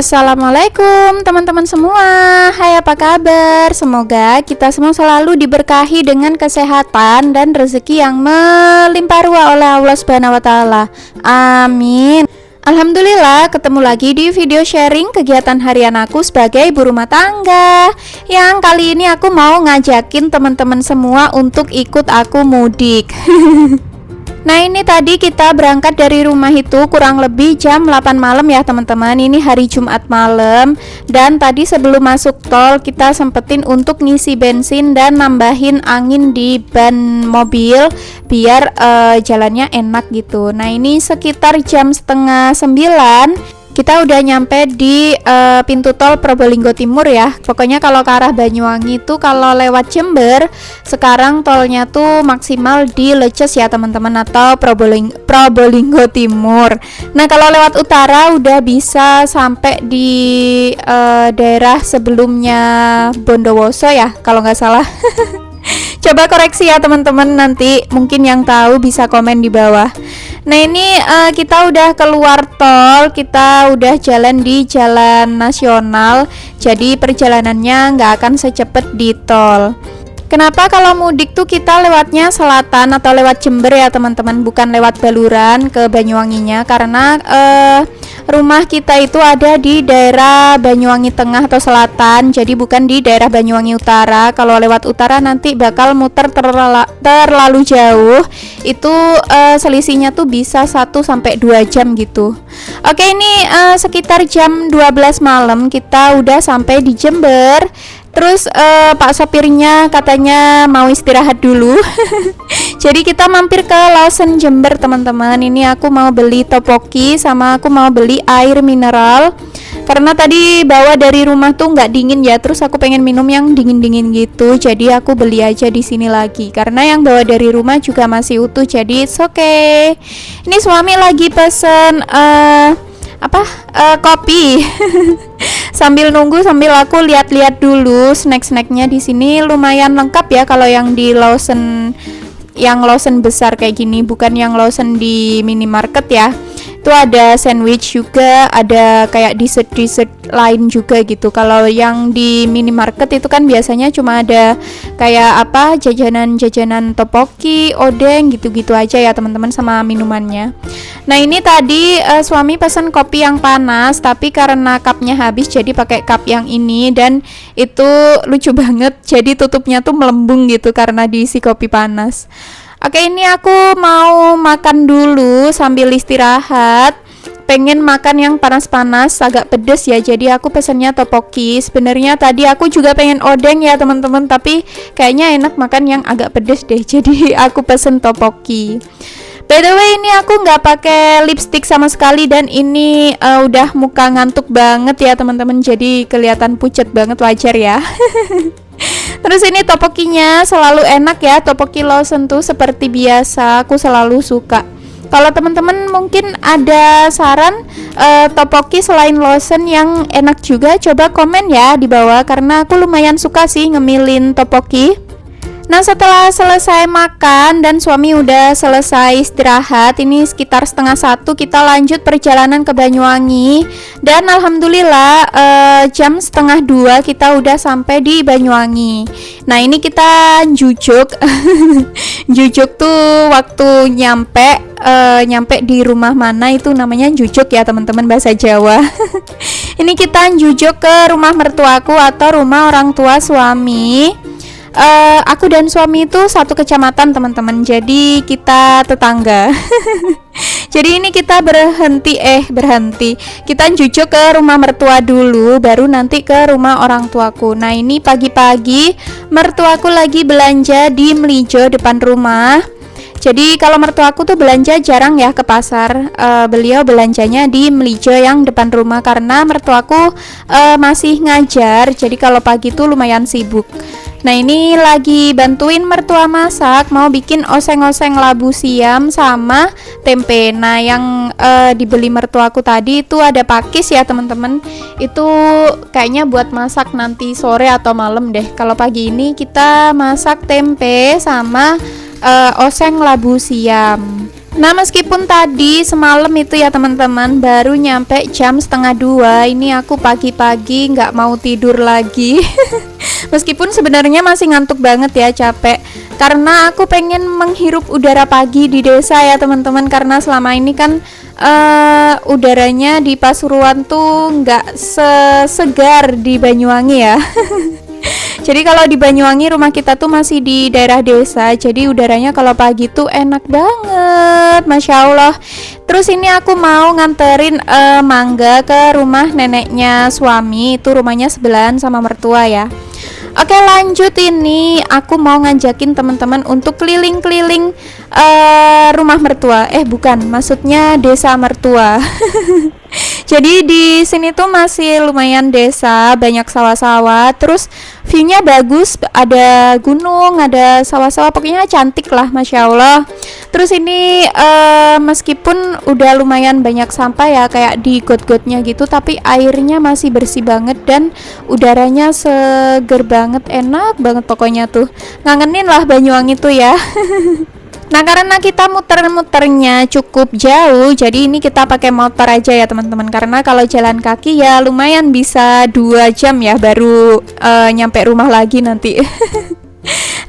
Assalamualaikum teman-teman semua. Hai, apa kabar? Semoga kita semua selalu diberkahi dengan kesehatan dan rezeki yang melimpah ruah oleh Allah Subhanahu wa taala. Amin. Alhamdulillah, ketemu lagi di video sharing kegiatan harian aku sebagai ibu rumah tangga. Yang kali ini aku mau ngajakin teman-teman semua untuk ikut aku mudik. Nah, ini tadi kita berangkat dari rumah itu kurang lebih jam 8 malam ya teman-teman. Ini hari Jumat malam. Dan tadi sebelum masuk tol kita sempetin untuk ngisi bensin dan nambahin angin di ban mobil biar jalannya enak gitu. Nah, ini sekitar jam setengah 9 kita udah nyampe di pintu tol Probolinggo Timur ya. Pokoknya kalau ke arah Banyuwangi itu kalau lewat Jember, sekarang tolnya tuh maksimal di Leces ya teman-teman, atau Probolinggo Timur. Nah, kalau lewat utara udah bisa sampai di daerah sebelumnya Bondowoso ya kalau nggak salah. Coba koreksi ya teman-teman, nanti mungkin yang tahu bisa komen di bawah. Nah, ini kita udah keluar tol, kita udah jalan di jalan nasional, jadi perjalanannya nggak akan secepat di tol. Kenapa kalau mudik tuh kita lewatnya selatan atau lewat Jember ya teman-teman, bukan lewat Baluran ke Banyuwanginya, karena rumah kita itu ada di daerah Banyuwangi Tengah atau Selatan, jadi bukan di daerah Banyuwangi Utara. Kalau lewat utara nanti bakal muter terlalu jauh, itu selisihnya tuh bisa 1-2 jam gitu. Oke, ini sekitar jam 12 malam kita udah sampai di Jember. Terus Pak sopirnya katanya mau istirahat dulu. Jadi kita mampir ke Lawson Jember teman-teman. Ini aku mau beli topoki sama aku mau beli air mineral. Karena tadi bawa dari rumah tuh nggak dingin ya. Terus aku pengen minum yang dingin-dingin gitu. Jadi aku beli aja di sini lagi. Karena yang bawa dari rumah juga masih utuh. Jadi it's okay. Ini suami lagi pesen kopi. Sambil nunggu, sambil aku lihat-lihat dulu snack-snacknya di sini lumayan lengkap ya kalau yang di Lawson, yang Lawson besar kayak gini, bukan yang Lawson di minimarket ya. Itu ada sandwich juga, ada kayak dessert lain juga gitu. Kalau yang di minimarket itu kan biasanya cuma ada kayak jajanan topoki, odeng gitu-gitu aja ya teman-teman, sama minumannya. Nah, ini tadi suami pesan kopi yang panas, tapi karena cupnya habis jadi pakai cup yang ini, dan itu lucu banget. Jadi tutupnya tuh melembung gitu karena diisi kopi panas. Oke, ini aku mau makan dulu sambil istirahat. Pengen makan yang panas-panas, agak pedes ya. Jadi aku pesennya topoki. Sebenarnya tadi aku juga pengen odeng ya teman-teman, tapi kayaknya enak makan yang agak pedes deh. Jadi aku pesen topoki. By the way, ini aku nggak pakai lipstick sama sekali, dan ini udah muka ngantuk banget ya teman-teman. Jadi kelihatan pucet banget, wajar ya. Terus ini topokinya selalu enak ya, topoki Lawson tuh seperti biasa aku selalu suka. Kalau teman-teman mungkin ada saran topoki selain Lawson yang enak juga, coba komen ya di bawah, karena aku lumayan suka sih ngemilin topoki. Nah, setelah selesai makan dan suami udah selesai istirahat, ini sekitar 12:30 kita lanjut perjalanan ke Banyuwangi. Dan alhamdulillah jam 1:30 kita udah sampai di Banyuwangi. Nah, ini kita jujuk. Jujuk tuh waktu nyampe di rumah mana itu namanya jujuk ya teman-teman, bahasa Jawa. Ini kita jujuk ke rumah mertuaku atau rumah orang tua suami. Aku dan suami itu satu kecamatan teman-teman, jadi kita tetangga. Jadi ini kita berhenti kita jujuk ke rumah mertua dulu, baru nanti ke rumah orang tuaku. Nah, ini pagi-pagi mertuaku lagi belanja di Melijo depan rumah. Jadi kalau mertuaku tuh belanja jarang ya ke pasar, beliau belanjanya di Melijo yang depan rumah karena mertuaku masih ngajar. Jadi kalau pagi tuh lumayan sibuk. Nah, ini lagi bantuin mertua masak, mau bikin oseng-oseng labu siam sama tempe. Nah, yang dibeli mertuaku tadi itu ada pakis ya teman-teman. Itu kayaknya buat masak nanti sore atau malam deh. Kalau pagi ini kita masak tempe sama oseng labu siam. Nah, meskipun tadi semalam itu ya teman-teman baru nyampe jam 1:30, ini aku pagi-pagi nggak mau tidur lagi. Meskipun sebenarnya masih ngantuk banget ya, capek. Karena aku pengen menghirup udara pagi di desa ya teman-teman. Karena selama ini kan udaranya di Pasuruan tuh nggak sesegar di Banyuwangi ya. Jadi kalau di Banyuwangi rumah kita tuh masih di daerah desa, jadi udaranya kalau pagi tuh enak banget, Masya Allah. Terus ini aku mau nganterin mangga ke rumah neneknya suami, itu rumahnya sebelahan sama mertua ya. Oke, lanjut, ini aku mau ngajakin teman-teman untuk keliling-keliling rumah mertua. Bukan, maksudnya desa mertua. Jadi di sini tuh masih lumayan desa, banyak sawah-sawah, terus view-nya bagus, ada gunung, ada sawah-sawah, pokoknya cantik lah, Masya Allah. Terus ini meskipun udah lumayan banyak sampah ya, kayak di got-gotnya gitu, tapi airnya masih bersih banget dan udaranya seger banget, enak banget pokoknya tuh. Ngangenin lah Banyuwangi tuh ya. Nah, karena kita muter-muternya cukup jauh, jadi ini kita pakai motor aja ya teman-teman. Karena kalau jalan kaki ya lumayan bisa 2 jam ya baru nyampe rumah lagi nanti.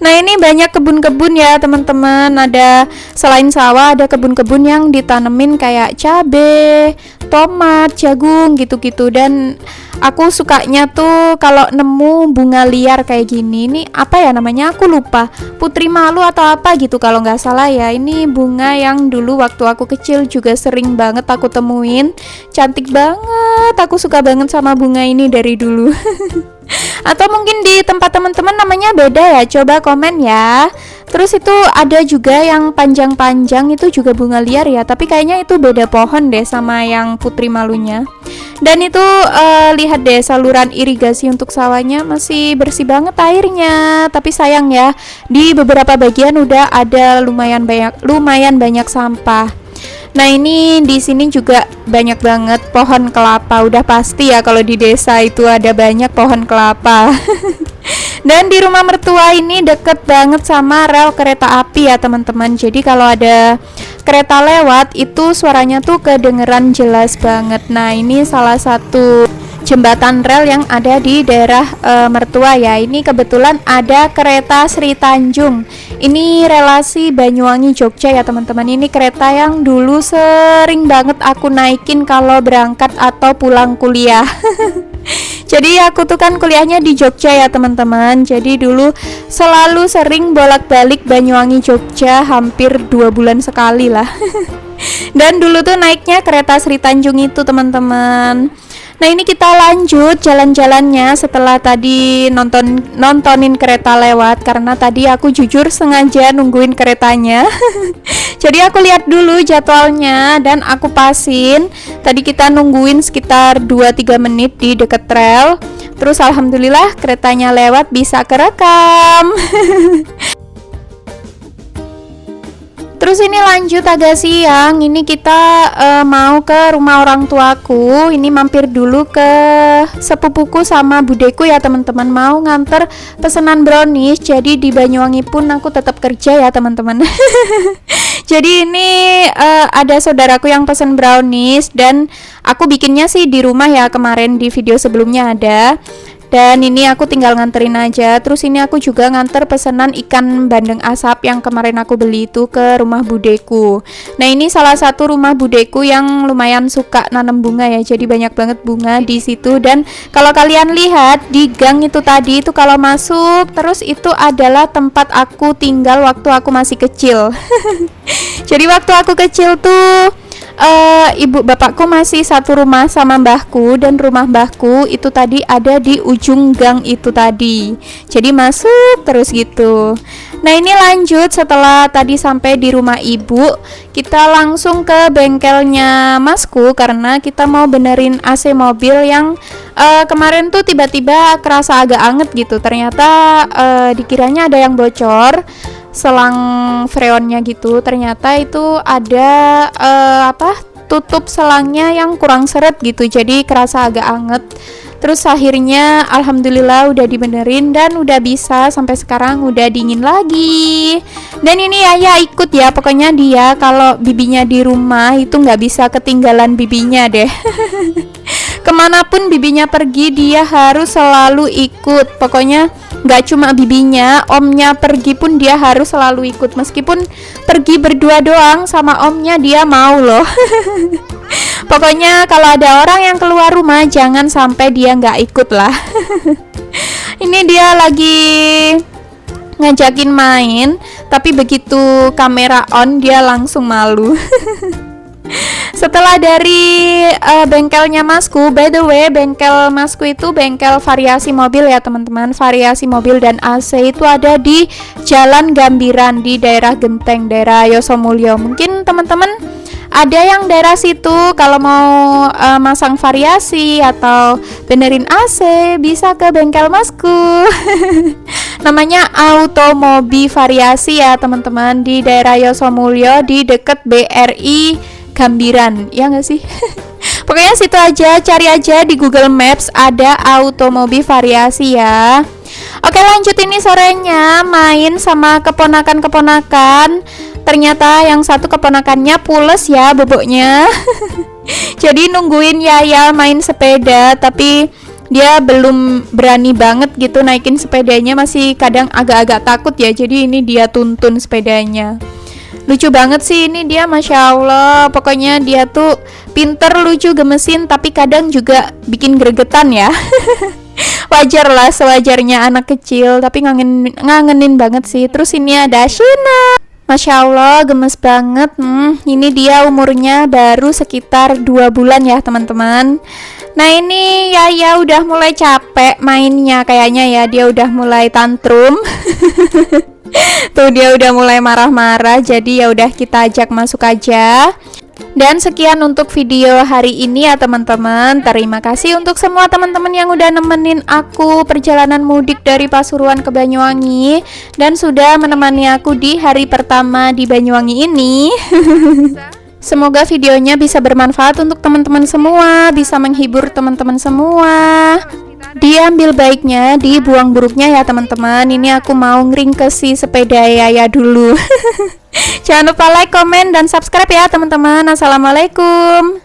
Nah, ini banyak kebun-kebun ya teman-teman. Ada selain sawah, ada kebun-kebun yang ditanemin kayak cabe, tomat, jagung gitu-gitu. Dan aku sukanya tuh kalau nemu bunga liar kayak gini. Ini apa ya namanya? Aku lupa. Putri malu atau apa gitu kalau nggak salah ya. Ini bunga yang dulu waktu aku kecil juga sering banget aku temuin. Cantik banget. Aku suka banget sama bunga ini dari dulu. Atau mungkin di tempat teman-teman namanya beda ya, coba komen ya. Terus itu ada juga yang panjang-panjang, itu juga bunga liar ya, tapi kayaknya itu beda pohon deh sama yang putri malunya. Dan itu lihat deh saluran irigasi untuk sawahnya masih bersih banget airnya. Tapi sayang ya, di beberapa bagian udah ada lumayan banyak sampah. Nah, ini di sini juga banyak banget pohon kelapa. Udah pasti ya kalau di desa itu ada banyak pohon kelapa. Dan di rumah mertua ini deket banget sama rel kereta api ya teman-teman. Jadi kalau ada kereta lewat itu suaranya tuh kedengeran jelas banget. Nah, ini salah satu jembatan rel yang ada di daerah mertua ya. Ini kebetulan ada kereta Sri Tanjung. Ini relasi Banyuwangi Jogja ya teman-teman. Ini kereta yang dulu sering banget aku naikin kalau berangkat atau pulang kuliah. Jadi aku tuh kan kuliahnya di Jogja ya teman-teman. Jadi dulu selalu sering bolak-balik Banyuwangi Jogja, hampir 2 bulan sekali lah. Dan dulu tuh naiknya kereta Sri Tanjung itu teman-teman. Nah, ini kita lanjut jalan-jalannya setelah tadi nontonin kereta lewat. Karena tadi aku jujur sengaja nungguin keretanya. Jadi aku lihat dulu jadwalnya dan aku pasin. Tadi kita nungguin sekitar 2-3 menit di deket rel. Terus alhamdulillah keretanya lewat, bisa kerekam. Terus ini lanjut agak siang, ini kita mau ke rumah orang tuaku. Ini mampir dulu ke sepupuku sama budeku ya teman-teman, mau nganter pesanan brownies. Jadi di Banyuwangi pun aku tetap kerja ya teman-teman. Jadi ini ada saudaraku yang pesen brownies dan aku bikinnya sih di rumah ya, kemarin di video sebelumnya ada. Dan ini aku tinggal nganterin aja. Terus ini aku juga nganter pesanan ikan bandeng asap yang kemarin aku beli itu ke rumah budeku. Nah, ini salah satu rumah budeku yang lumayan suka nanam bunga ya. Jadi banyak banget bunga di situ. Dan kalau kalian lihat di gang itu tadi itu kalau masuk, terus itu adalah tempat aku tinggal waktu aku masih kecil. Jadi waktu aku kecil tuh ibu bapakku masih satu rumah sama mbahku, dan rumah mbahku itu tadi ada di ujung gang itu tadi. Jadi masuk terus gitu. Nah, ini lanjut setelah tadi sampai di rumah ibu, kita langsung ke bengkelnya masku karena kita mau benerin AC mobil yang kemarin tuh tiba-tiba kerasa agak anget gitu. Ternyata dikiranya ada yang bocor selang freonnya gitu, ternyata itu ada tutup selangnya yang kurang seret gitu, jadi kerasa agak anget. Terus akhirnya alhamdulillah udah dibenerin dan udah bisa, sampai sekarang udah dingin lagi. Dan ini Yaya ikut ya, pokoknya dia kalau bibinya di rumah itu nggak bisa ketinggalan bibinya deh. Kemanapun bibinya pergi dia harus selalu ikut. Pokoknya nggak cuma bibinya, omnya pergi pun dia harus selalu ikut. Meskipun pergi berdua doang sama omnya dia mau loh. Pokoknya kalau ada orang yang keluar rumah jangan sampai dia nggak ikut lah. Ini dia lagi ngajakin main, tapi begitu kamera on dia langsung malu. Setelah dari bengkelnya Masku, by the way bengkel Masku itu bengkel variasi mobil ya teman-teman. Variasi mobil dan AC itu ada di Jalan Gambiran di daerah Genteng, daerah Yosomulyo. Mungkin teman-teman ada yang daerah situ, kalau mau masang variasi atau benerin AC bisa ke bengkel Masku. Namanya Automobi Variasi ya teman-teman, di daerah Yosomulyo di deket BRI Gambiran, ya nggak sih? Pokoknya situ aja, cari aja di Google Maps ada Automobi Variasi ya. Oke, lanjut, ini sorenya main sama keponakan-keponakan. Ternyata yang satu keponakannya pules ya boboknya. Jadi nungguin Yaya main sepeda, tapi dia belum berani banget gitu naikin sepedanya, masih kadang agak-agak takut ya. Jadi ini dia tuntun sepedanya. Lucu banget sih ini dia, Masya Allah. Pokoknya dia tuh pinter, lucu, gemesin, tapi kadang juga bikin gregetan ya. Wajar lah, sewajarnya anak kecil, tapi ngangenin banget sih. Terus ini ada Shina, Masya Allah gemes banget. Ini dia umurnya baru sekitar 2 bulan ya teman-teman. Nah ini Yaya udah mulai capek mainnya kayaknya ya, dia udah mulai tantrum. Tuh dia udah mulai marah-marah, jadi ya udah kita ajak masuk aja. Dan sekian untuk video hari ini ya teman-teman. Terima kasih untuk semua teman-teman yang udah nemenin aku perjalanan mudik dari Pasuruan ke Banyuwangi dan sudah menemani aku di hari pertama di Banyuwangi ini. Semoga videonya bisa bermanfaat untuk teman-teman semua, bisa menghibur teman-teman semua. Diambil baiknya, dibuang buruknya ya teman-teman. Ini aku mau ngeringkesi sepeda Yaya dulu. Jangan lupa like, komen, dan subscribe ya teman-teman. Assalamualaikum.